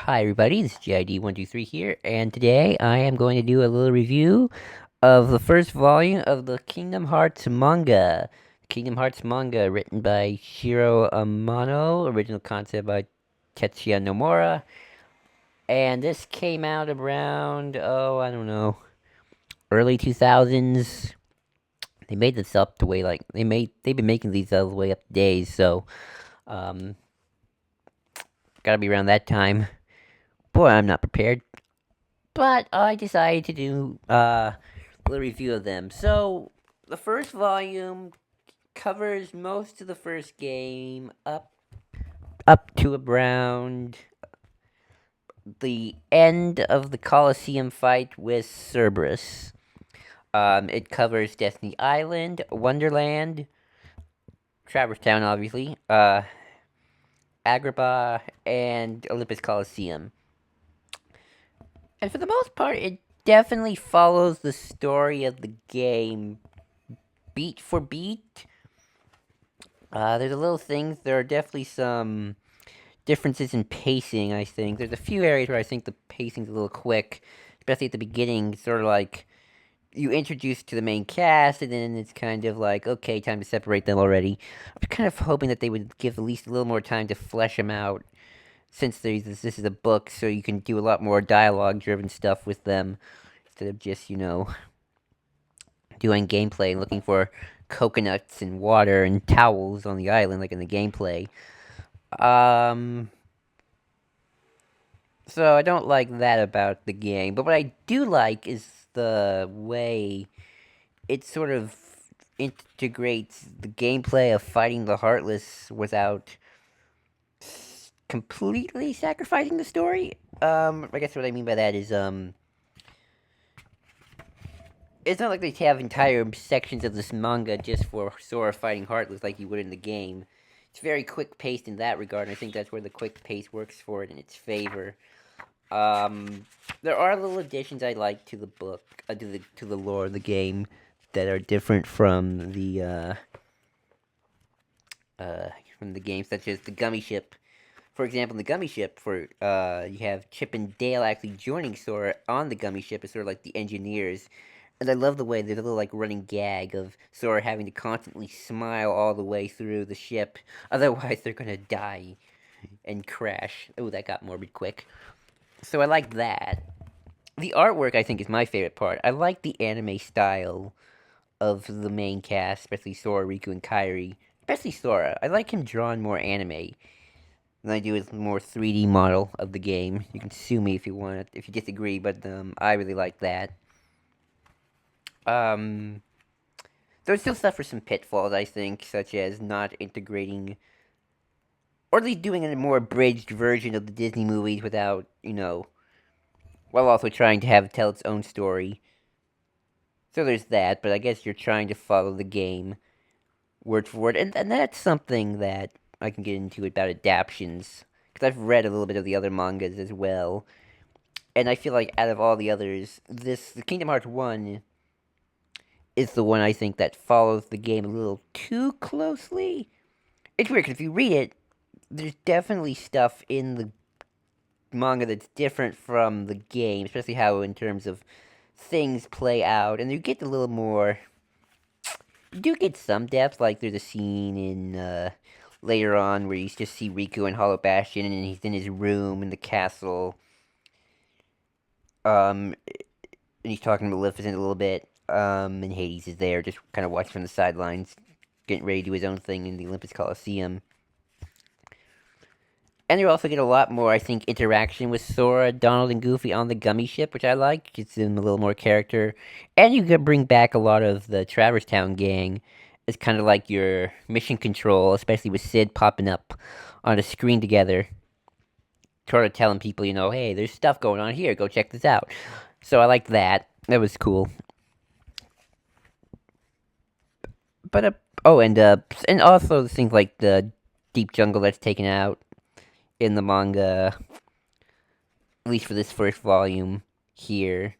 Hi everybody, this is GID123 here, and today I am going to do a little review of the first volume of the Kingdom Hearts manga. Kingdom Hearts manga, written by Shiro Amano, original concept by Tetsuya Nomura, and this came out around, I don't know, early 2000s. They made this up the way, they've been making these all the way up to days, so, um, gotta be around that time. Boy, I'm not prepared. But I decided to do a little review of them. So the first volume covers most of the first game up to around the end of the Colosseum fight with Cerberus. It covers Destiny Island, Wonderland, Traverse Town, obviously, Agrabah, and Olympus Coliseum. And for the most part, it definitely follows the story of the game beat for beat. There's a little things. There are definitely some differences in pacing. I think there's a few areas where I think the pacing's a little quick, especially at the beginning. Sort of like you introduce to the main cast, and then it's kind of like, okay, time to separate them already. I'm kind of hoping that they would give at least a little more time to flesh them out, since this is a book, so you can do a lot more dialogue-driven stuff with them instead of just doing gameplay and looking for coconuts and water and towels on the island like in the gameplay. Um, so I don't like that about the game, but what I do like is the way it sort of integrates the gameplay of fighting the Heartless without completely sacrificing the story. I guess what I mean by that is, it's not like they have entire sections of this manga just for Sora fighting Heartless like you would in the game. It's very quick paced in that regard, and I think that's where the quick pace works for it in its favor. Um, there are little additions I like to the book, to the lore of the game, that are different uh, from the game, such as the gummy ship. For example, in the gummy ship, you have Chip and Dale actually joining Sora on the gummy ship as sort of like the engineers. And I love the way there's a little like running gag of Sora having to constantly smile all the way through the ship, otherwise they're gonna die and crash. Oh, that got morbid quick. So I like that. The artwork I think is my favorite part. I like the anime style of the main cast, especially Sora, Riku, and Kairi. Especially Sora. I like him drawn more anime than I do his more 3D model of the game. You can sue me if you want, if you disagree, but I really like that. Um, There's still suffer some pitfalls, I think, such as not integrating, or at least doing a more abridged version of the Disney movies without, while also trying to tell its own story. So there's that, but I guess you're trying to follow the game word for word, and that's something that I can get into about adaptions, because I've read a little bit of the other mangas as well, and I feel like out of all the others, the Kingdom Hearts 1 is the one I think that follows the game a little too closely. It's weird, because if you read it, there's definitely stuff in the manga that's different from the game, especially how in terms of things play out, and you get a little more. You do get some depth, like there's a scene in later on where you just see Riku and Hollow Bastion, and he's in his room in the castle. Um, and he's talking to Maleficent a little bit. And Hades is there, just kind of watching from the sidelines, getting ready to do his own thing in the Olympus Coliseum. And you also get a lot more, I think, interaction with Sora, Donald, and Goofy on the Gummy Ship, which I like. Gives them a little more character. And you can bring back a lot of the Traverse Town gang. It's kind of like your mission control, especially with Sid popping up on a screen together, sort of telling people, hey, there's stuff going on here. Go check this out. So I like that. That was cool. But and also things like the deep jungle that's taken out in the manga, at least for this first volume here.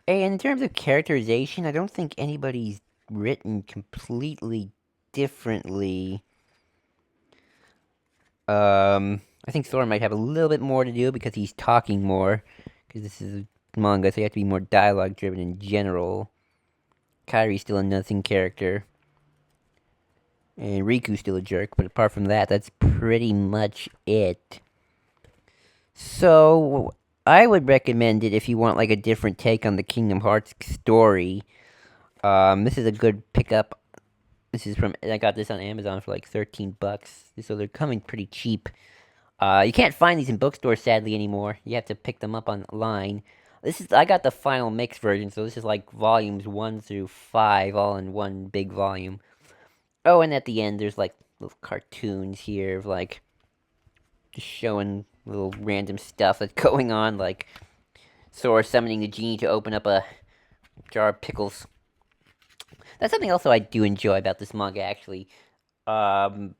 And in terms of characterization, I don't think anybody's written completely differently I think Sora might have a little bit more to do because he's talking more. Because this is a manga, so you have to be more dialogue driven in general. Kyrie's still a nothing character. And Riku's still a jerk, but apart from that, that's pretty much it. So, I would recommend it if you want like a different take on the Kingdom Hearts story. This is a good pickup. This is from I got this on Amazon for like $13, so they're coming pretty cheap. You can't find these in bookstores sadly anymore. You have to pick them up online. I got the final mix version, so this is like volumes 1 through 5 all in one big volume. Oh, and at the end there's like little cartoons here of like just showing little random stuff that's going on, like Sora summoning the genie to open up a jar of pickles. That's something also I do enjoy about this manga actually. Um,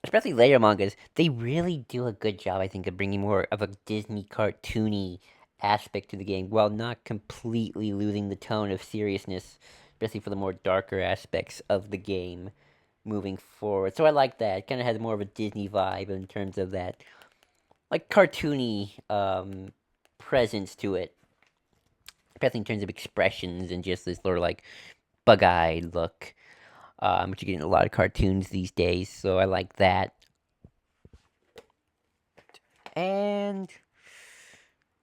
Especially later mangas, they really do a good job, I think, of bringing more of a Disney cartoony aspect to the game while not completely losing the tone of seriousness, especially for the more darker aspects of the game moving forward. So I like that. It kind of has more of a Disney vibe in terms of that, like cartoony presence to it, especially in terms of expressions and just this sort of like bug-eyed look, which you get in a lot of cartoons these days. So I like that. And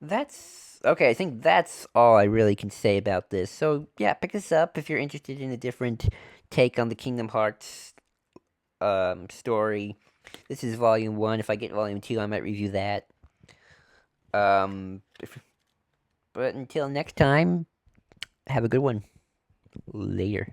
that's okay. I think that's all I really can say about this. So yeah, pick this up if you're interested in a different take on the Kingdom Hearts story. This is volume 1. If I get volume 2, I might review that. If, but until next time, have a good one. Later.